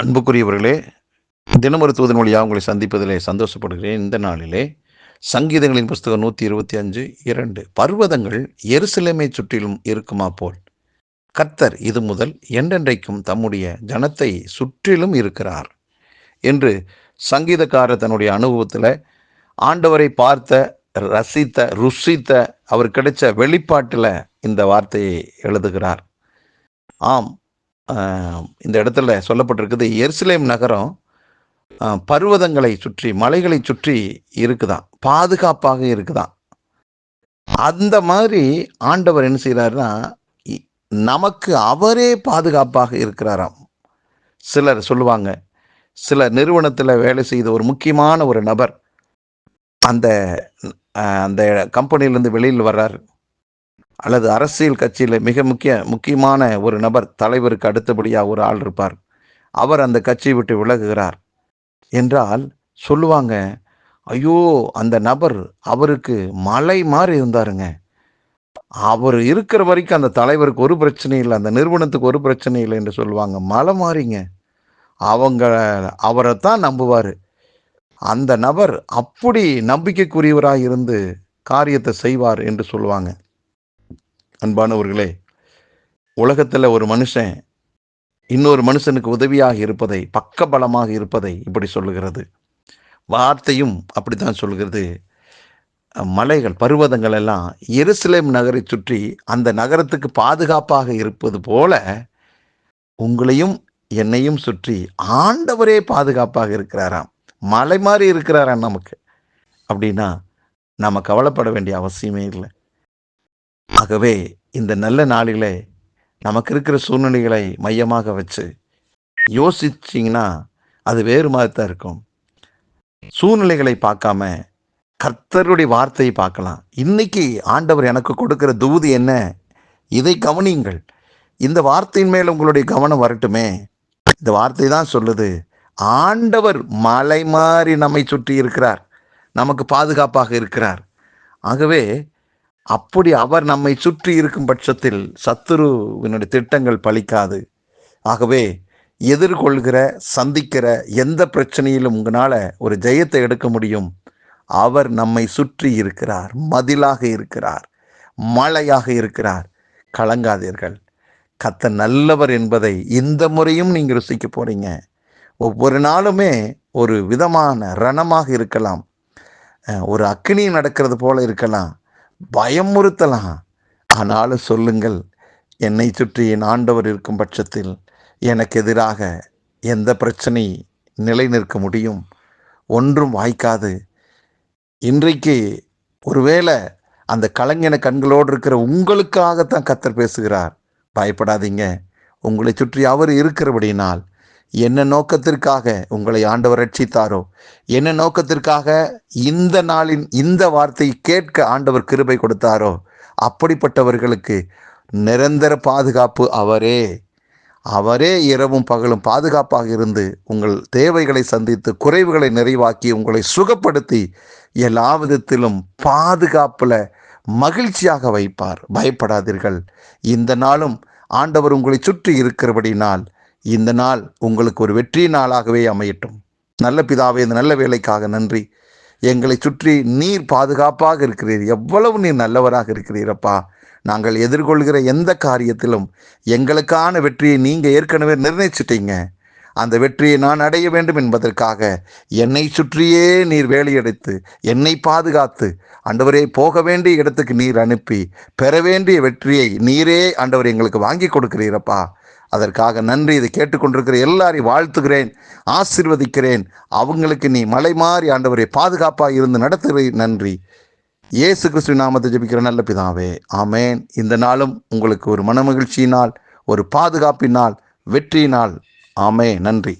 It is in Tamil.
அன்புக்குரியவர்களே, தினமொரு தூதன் வழியாக உங்களை சந்திப்பதிலே சந்தோஷப்படுகிறேன். இந்த நாளிலே சங்கீதங்களின் புஸ்தகம் 125:2 பர்வதங்கள் எருசலேமை சுற்றிலும் இருக்குமா போல் கர்த்தர் இது முதல் என்றென்றைக்கும் தம்முடைய ஜனத்தை சுற்றிலும் இருக்கிறார் என்று சங்கீதக்காரர் தன்னுடைய அனுபவத்தில் ஆண்டவரை பார்த்த, ரசித்த, ருசித்த, அவர் கிடைச்ச வெளிப்பாட்டில் இந்த வார்த்தையை எழுதுகிறார். ஆம், இந்த இடத்துல சொல்லப்பட்டிருக்குது, எருசலேம் நகரம் பர்வதங்களை சுற்றி, மலைகளை சுற்றி இருக்குதான், பாதுகாப்பாக இருக்குதான். அந்த மாதிரி ஆண்டவர் என்ன செய்கிறாருன்னா, நமக்கு அவரே பாதுகாப்பாக இருக்கிறாராம். சிலர் சொல்லுவாங்க, சில நிறுவனத்தில் வேலை செய்த ஒரு முக்கியமான ஒரு நபர் அந்த அந்த கம்பெனியிலேருந்து வெளியில் வர்றார், அல்லது அரசியல் கட்சியில் மிக முக்கியமான ஒரு நபர், தலைவருக்கு அடுத்தபடியாக ஒரு ஆள் இருப்பார், அவர் அந்த கட்சியை விட்டு விலகுகிறார் என்றால் சொல்லுவாங்க, ஐயோ அந்த நபர் அவருக்கு மலை மாதிரி இருந்தாருங்க, அவர் இருக்கிற வரைக்கும் அந்த தலைவருக்கு ஒரு பிரச்சனை இல்லை, அந்த நிறுவனத்துக்கு ஒரு பிரச்சனை இல்லை என்று சொல்லுவாங்க. மலை மாறிங்க, அவரைத்தான் நம்புவார். அந்த நபர் அப்படி நம்பிக்கைக்குரியவராக இருந்து காரியத்தை செய்வார் என்று சொல்லுவாங்க. அன்பானவர்களே, உலகத்தில் ஒரு மனுஷன் இன்னொரு மனுஷனுக்கு உதவியாக இருப்பதை, பக்கபலமாக இருப்பதை இப்படி சொல்லுகிறது. வார்த்தையும் அப்படித்தான் சொல்கிறது. மலைகள், பர்வதங்கள் எல்லாம் எருசலேம் நகரை சுற்றி அந்த நகரத்துக்கு பாதுகாப்பாக இருப்பது போல உங்களையும் என்னையும் சுற்றி ஆண்டவரே பாதுகாப்பாக இருக்கிறாராம். மலை மாதிரி இருக்கிறாராம் நமக்கு. அப்படின்னா நம்ம கவலைப்பட வேண்டிய அவசியமே இல்லை. ஆகவே இந்த நல்ல நாளிலே நமக்கு இருக்கிற சூழ்நிலைகளை மையமாக வச்சு யோசிச்சிங்கன்னா அது வேறு மாதிரி தான் இருக்கும். சூழ்நிலைகளை பார்க்காம கர்த்தருடைய வார்த்தையை பார்க்கலாம். இன்னைக்கு ஆண்டவர் எனக்கு கொடுக்கிற தூது என்ன, இதை கவனியுங்கள். இந்த வார்த்தையின் மேல் உங்களுடைய கவனம் வரட்டுமே. இந்த வார்த்தை தான் சொல்லுது, ஆண்டவர் மலை மாறி நம்மை சுற்றி இருக்கிறார், நமக்கு பாதுகாப்பாக இருக்கிறார். ஆகவே அப்படி அவர் நம்மை சுற்றி இருக்கும் பட்சத்தில் சத்துருவினுடைய திட்டங்கள் பலிக்காது. ஆகவே எதிர்கொள்கிற, சந்திக்கிற எந்த பிரச்சனையிலும் உங்களால் ஒரு ஜெயத்தை எடுக்க முடியும். அவர் நம்மை சுற்றி இருக்கிறார், மதிலாக இருக்கிறார், மழையாக இருக்கிறார். கலங்காதீர்கள். கர்த்தர் நல்லவர் என்பதை இந்த முறையும் நீங்கள் ருசிக்க போறீங்க. ஒவ்வொரு நாளுமே ஒரு விதமான ரணமாக இருக்கலாம், ஒரு அக்கினி நடக்கிறது போல இருக்கலாம், பயமுறுத்தலாம். ஆனாலும் சொல்லுங்கள், என்னை சுற்றி என் ஆண்டவர் இருக்கும் பட்சத்தில் எனக்கு எதிராக எந்த பிரச்சனை நிலை நிற்க முடியும்? ஒன்றும் வாய்க்காது. இன்றைக்கு ஒருவேளை அந்த கலங்கின கண்களோடு இருக்கிற உங்களுக்காகத்தான் கர்த்தர் பேசுகிறார். பயப்படாதீங்க. உங்களை சுற்றி அவர் இருக்கிறபடினால், என்ன நோக்கத்திற்காக உங்களை ஆண்டவர் ரட்சித்தாரோ, என்ன நோக்கத்திற்காக இந்த நாளின் இந்த வார்த்தை கேட்க ஆண்டவர் கிருபை கொடுத்தாரோ, அப்படிப்பட்டவர்களுக்கு நிரந்தர பாதுகாப்பு அவரே இரவும் பகலும் பாதுகாப்பாக இருந்து உங்கள் தேவைகளை சந்தித்து, குறைவுகளை நிறைவாக்கி, உங்களை சுகப்படுத்தி, எல்லா விதத்திலும் பாதுகாப்பில் மகிழ்ச்சியாக வைப்பார். பயப்படாதீர்கள். இந்த நாளும் ஆண்டவர் உங்களை சுற்றி இருக்கிறபடினால் இந்த நாள் உங்களுக்கு ஒரு வெற்றி நாளாகவே அமையட்டும். நல்ல பிதாவே, இந்த நல்ல வேலைக்காக நன்றி. எங்களை சுற்றி நீர் பாதுகாப்பாக இருக்கிறீர். எவ்வளவு நீர் நல்லவராக இருக்கிறீரப்பா. நாங்கள் எதிர்கொள்கிற எந்த காரியத்திலும் எங்களுக்கான வெற்றியை நீங்கள் ஏற்கனவே நிர்ணயிச்சிட்டீங்க. அந்த வெற்றியை நான் அடைய வேண்டும் என்பதற்காக என்னை சுற்றியே நீர் வேலையடைத்து, என்னை பாதுகாத்து, ஆண்டவரே போக வேண்டிய இடத்துக்கு நீர் அனுப்பி, பெற வேண்டிய வெற்றியை நீரே ஆண்டவர் எங்களுக்கு வாங்கி கொடுக்கிறீரப்பா. அதற்காக நன்றி. இதை கேட்டுக்கொண்டிருக்கிற எல்லாரையும் வாழ்த்துகிறேன், ஆசீர்வதிக்கிறேன். அவங்களுக்கு நீ மலை மாறி ஆண்டவரை பாதுகாப்பாக இருந்து நடத்துகிறேன். நன்றி. இயேசு கிறிஸ்து நாமத்தை ஜெபிக்கிற நல்ல பிதாவே, ஆமேன். இந்த நாளும் உங்களுக்கு ஒரு மனமகிழ்ச்சியினால், ஒரு பாதுகாப்பினால், வெற்றியினால். ஆமே. நன்றி.